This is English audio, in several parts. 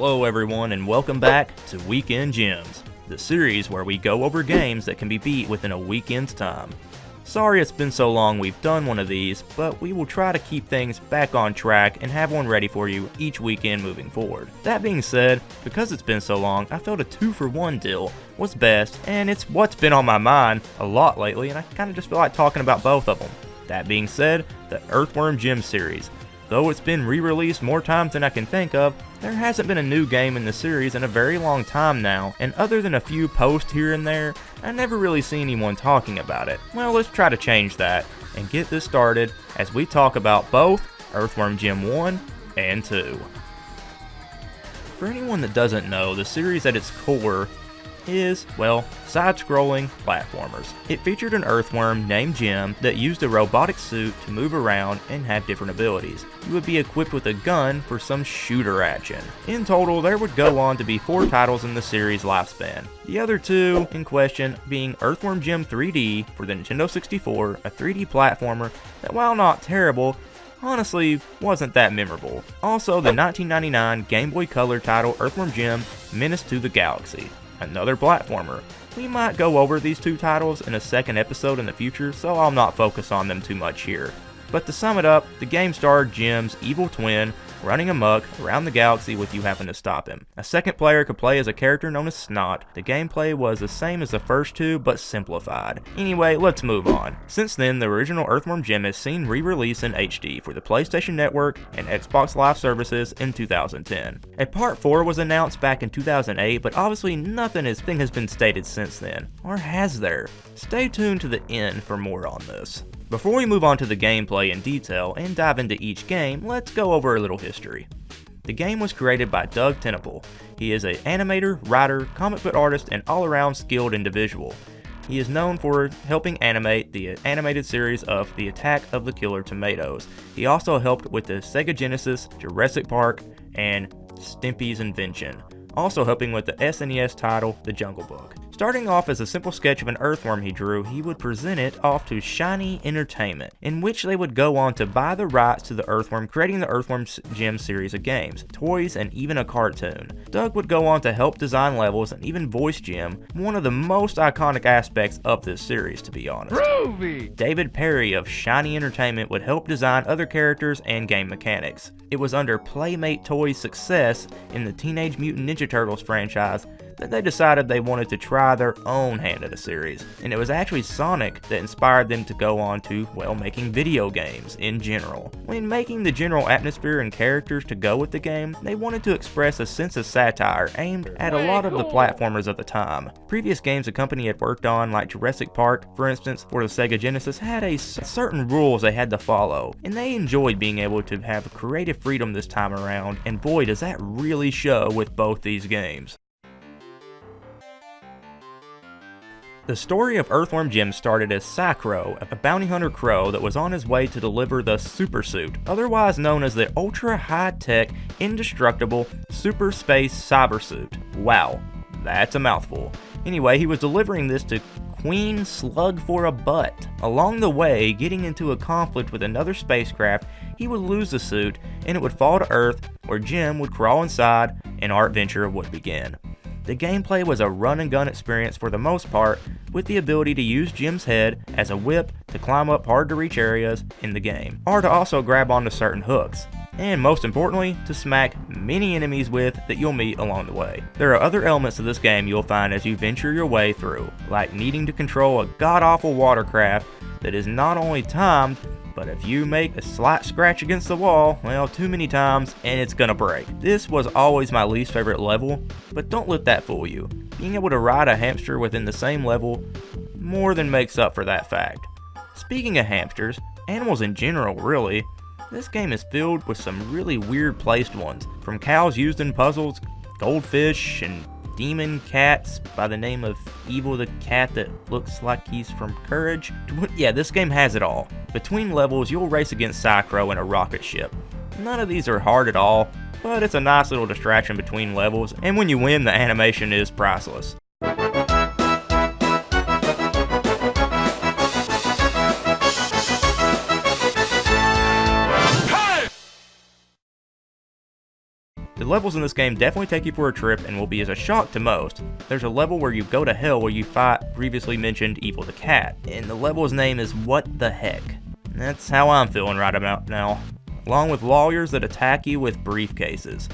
Hello everyone and welcome back to Weekend Gems, the series where we go over games that can be beat within a weekend's time. Sorry it's been so long we've done one of these, but we will try to keep things back on track and have one ready for you each weekend moving forward. That being said, because it's been so long, I felt a 2-for-1 deal was best, and it's what's been on my mind a lot lately, and I kind of just feel like talking about both of them. That being said, the Earthworm Jim series. Though it's been re-released more times than I can think of, there hasn't been a new game in the series in a very long time now, and other than a few posts here and there, I never really see anyone talking about it. Well, let's try to change that, and get this started as we talk about both Earthworm Jim 1 and 2. For anyone that doesn't know, the series at its core is, well, side-scrolling platformers. It featured an earthworm named Jim that used a robotic suit to move around and have different abilities. You would be equipped with a gun for some shooter action. In total, there would go on to be 4 titles in the series' lifespan. The other 2 in question being Earthworm Jim 3D for the Nintendo 64, a 3D platformer that, while not terrible, honestly wasn't that memorable. Also, the 1999 Game Boy Color title Earthworm Jim Menace to the Galaxy, another platformer. We might go over these 2 titles in a second episode in the future, so I'll not focus on them too much here. But to sum it up, the game starred Jim's evil twin running amok around the galaxy with you having to stop him. A second player could play as a character known as Snot. The gameplay was the same as the first 2, but simplified. Anyway, let's move on. Since then, the original Earthworm Jim has seen re-release in HD for the PlayStation Network and Xbox Live services in 2010. A Part 4 was announced back in 2008, but obviously nothing has been stated since then. Or has there? Stay tuned to the end for more on this. Before we move on to the gameplay in detail and dive into each game, let's go over a little history. The game was created by Doug Tenable. He is an animator, writer, comic book artist, and all-around skilled individual. He is known for helping animate the animated series of The Attack of the Killer Tomatoes. He also helped with the Sega Genesis, Jurassic Park, and Stimpy's Invention, also helping with the SNES title, The Jungle Book. Starting off as a simple sketch of an earthworm he drew, he would present it off to Shiny Entertainment, in which they would go on to buy the rights to the Earthworm, creating the Earthworm Jim series of games, toys, and even a cartoon. Doug would go on to help design levels and even voice Jim, one of the most iconic aspects of this series, to be honest. Groovy! David Perry of Shiny Entertainment would help design other characters and game mechanics. It was under Playmate Toys' success in the Teenage Mutant Ninja Turtles franchise that they decided they wanted to try their own hand at a series, and it was actually Sonic that inspired them to go on to, well, making video games in general. When making the general atmosphere and characters to go with the game, they wanted to express a sense of satire aimed at a lot of the platformers of the time. Previous games the company had worked on, like Jurassic Park, for instance, for the Sega Genesis, had certain rules they had to follow, and they enjoyed being able to have creative freedom this time around, and boy does that really show with both these games. The story of Earthworm Jim started as Psy-Crow, a bounty hunter crow that was on his way to deliver the Super Suit, otherwise known as the ultra high-tech, indestructible, super space cyber suit. Wow, that's a mouthful. Anyway, he was delivering this to Queen Slug for a Butt. Along the way, getting into a conflict with another spacecraft, he would lose the suit and it would fall to Earth, where Jim would crawl inside and our adventure would begin. The gameplay was a run-and-gun experience for the most part, with the ability to use Jim's head as a whip to climb up hard-to-reach areas in the game, or to also grab onto certain hooks, and most importantly, to smack many enemies with that you'll meet along the way. There are other elements of this game you'll find as you venture your way through, like needing to control a god-awful watercraft that is not only timed, but if you make a slight scratch against the wall, well, too many times, and it's gonna break. This was always my least favorite level, but don't let that fool you. Being able to ride a hamster within the same level more than makes up for that fact. Speaking of hamsters, animals in general really, this game is filled with some really weird placed ones, from cows used in puzzles, goldfish, and demon cats by the name of Evil the cat that looks like he's from Courage. Yeah, this game has it all. Between levels, you'll race against Psy-Crow in a rocket ship. None of these are hard at all, but it's a nice little distraction between levels, and when you win, the animation is priceless. The levels in this game definitely take you for a trip and will be as a shock to most. There's a level where you go to hell where you fight previously mentioned Evil the Cat, and the level's name is What the Heck. That's how I'm feeling right about now. Along with lawyers that attack you with briefcases.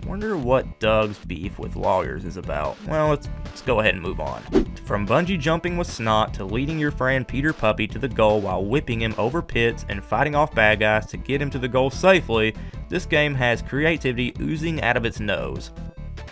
Wonder what Doug's beef with lawyers is about. Well, let's go ahead and move on. From bungee jumping with snot to leading your friend Peter Puppy to the goal while whipping him over pits and fighting off bad guys to get him to the goal safely, this game has creativity oozing out of its nose.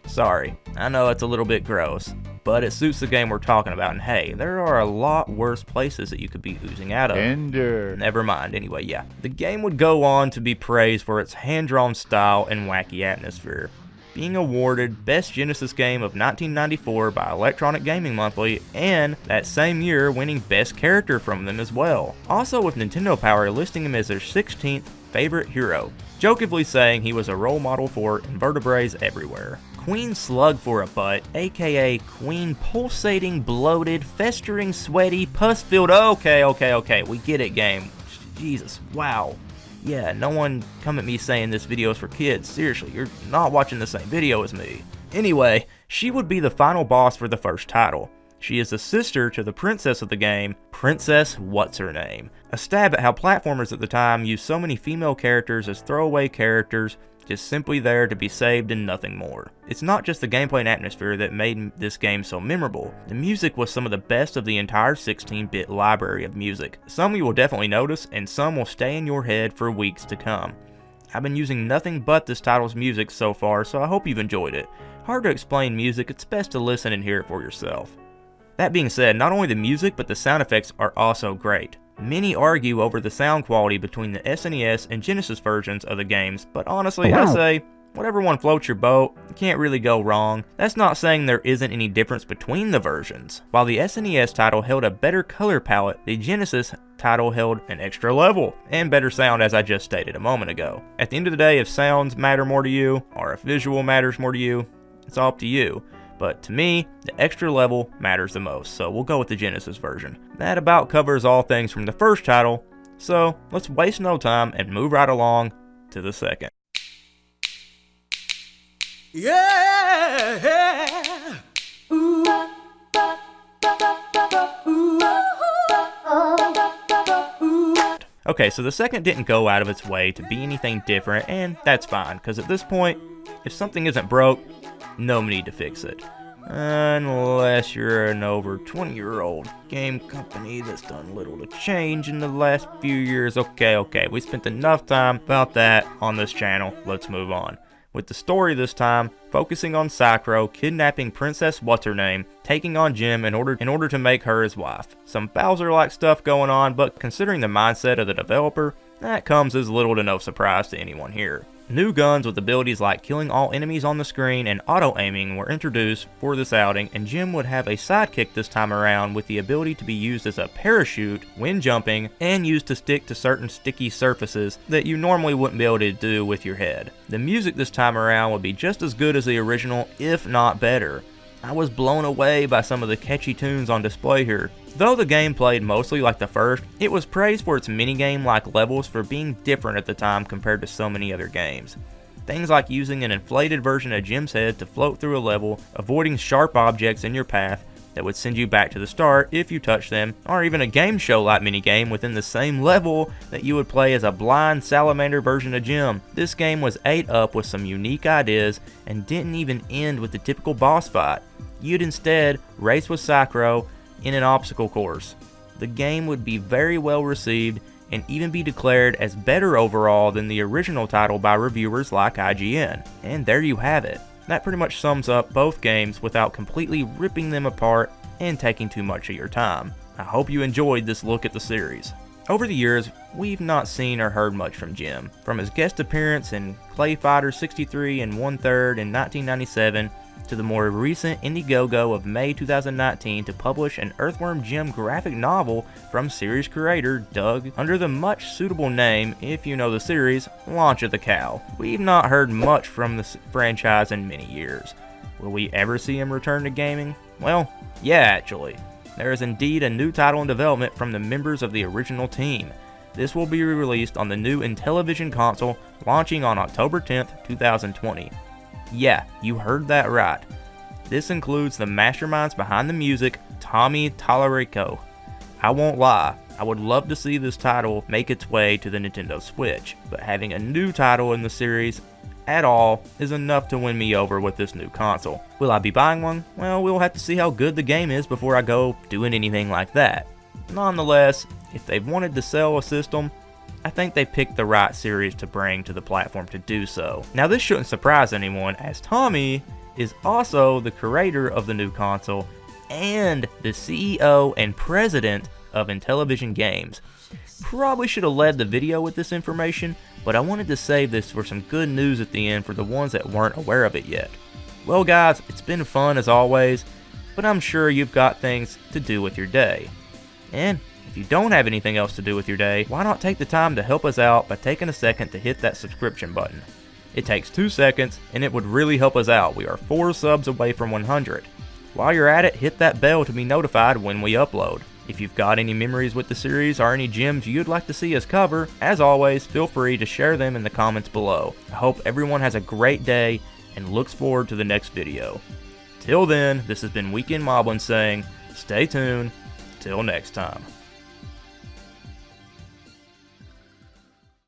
Sorry, I know it's a little bit gross, but it suits the game we're talking about, and hey, there are a lot worse places that you could be oozing out of. Never mind, anyway, yeah. The game would go on to be praised for its hand-drawn style and wacky atmosphere, being awarded Best Genesis Game of 1994 by Electronic Gaming Monthly, and that same year winning Best Character from them as well. Also with Nintendo Power listing him as their 16th favorite hero, jokingly saying he was a role model for invertebrates everywhere. Queen Slug for a Butt, aka Queen Pulsating, Bloated, Festering, Sweaty, Pus-Filled. Okay, we get it, game. Jesus, wow. Yeah, no one come at me saying this video is for kids. Seriously, you're not watching the same video as me. Anyway, she would be the final boss for the first title. She is the sister to the princess of the game, Princess What's-Her-Name. A stab at how platformers at the time used so many female characters as throwaway characters, just simply there to be saved and nothing more. It's not just the gameplay and atmosphere that made this game so memorable. The music was some of the best of the entire 16-bit library of music. Some you will definitely notice, and some will stay in your head for weeks to come. I've been using nothing but this title's music so far, so I hope you've enjoyed it. Hard to explain music, it's best to listen and hear it for yourself. That being said, not only the music but the sound effects are also great. Many argue over the sound quality between the SNES and Genesis versions of the games, but honestly, I say, whatever one floats your boat, you can't really go wrong. That's not saying there isn't any difference between the versions. While the SNES title held a better color palette, the Genesis title held an extra level, and better sound as I just stated a moment ago. At the end of the day, if sounds matter more to you, or if visual matters more to you, it's all up to you. But to me, the extra level matters the most, so we'll go with the Genesis version. That about covers all things from the first title, so let's waste no time and move right along to the second. Yeah! Ooh. Okay, so the second didn't go out of its way to be anything different, and that's fine, because at this point, if something isn't broke, no need to fix it. Unless you're an over 20-year-old game company that's done little to change in the last few years. Okay, we spent enough time about that on this channel. Let's move on. With the story this time, focusing on Psychro kidnapping Princess What's-Her-Name, taking on Jim in order to make her his wife. Some Bowser-like stuff going on, but considering the mindset of the developer, that comes as little to no surprise to anyone here. New guns with abilities like killing all enemies on the screen and auto-aiming were introduced for this outing, and Jim would have a sidekick this time around with the ability to be used as a parachute when jumping and used to stick to certain sticky surfaces that you normally wouldn't be able to do with your head. The music this time around would be just as good as the original, if not better. I was blown away by some of the catchy tunes on display here. Though the game played mostly like the first, it was praised for its minigame-like levels for being different at the time compared to so many other games. Things like using an inflated version of Jim's head to float through a level, avoiding sharp objects in your path that would send you back to the start if you touch them, or even a game show-like minigame within the same level that you would play as a blind salamander version of Jim. This game was ate up with some unique ideas and didn't even end with the typical boss fight. You'd instead race with Psychro in an obstacle course. The game would be very well received and even be declared as better overall than the original title by reviewers like IGN. And there you have it. That pretty much sums up both games without completely ripping them apart and taking too much of your time. I hope you enjoyed this look at the series. Over the years, we've not seen or heard much from Jim. From his guest appearance in Clay Fighter 63 and 1/3 in 1997, to the more recent Indiegogo of May 2019 to publish an Earthworm Jim graphic novel from series creator Doug under the much suitable name, if you know the series, Launch of the Cow. We've not heard much from the franchise in many years. Will we ever see him return to gaming? Well, yeah, actually. There is indeed a new title in development from the members of the original team. This will be released on the new Intellivision console launching on October 10th, 2020. Yeah, you heard that right. This includes the masterminds behind the music, Tommy Tallarico. I won't lie, I would love to see this title make its way to the Nintendo Switch, but having a new title in the series at all is enough to win me over with this new console. Will I be buying one? Well, we'll have to see how good the game is before I go doing anything like that. Nonetheless, if they've wanted to sell a system, I think they picked the right series to bring to the platform to do so. Now this shouldn't surprise anyone, as Tommy is also the creator of the new console and the CEO and president of Intellivision Games. Probably should have led the video with this information, but I wanted to save this for some good news at the end for the ones that weren't aware of it yet. Well guys, it's been fun as always, but I'm sure you've got things to do with your day. And if you don't have anything else to do with your day, why not take the time to help us out by taking a second to hit that subscription button. It takes 2 seconds and it would really help us out. We are 4 subs away from 100. While you're at it, hit that bell to be notified when we upload. If you've got any memories with the series or any gems you'd like to see us cover, as always, feel free to share them in the comments below. I hope everyone has a great day and looks forward to the next video. Till then, this has been Weekend Moblin saying, stay tuned, till next time.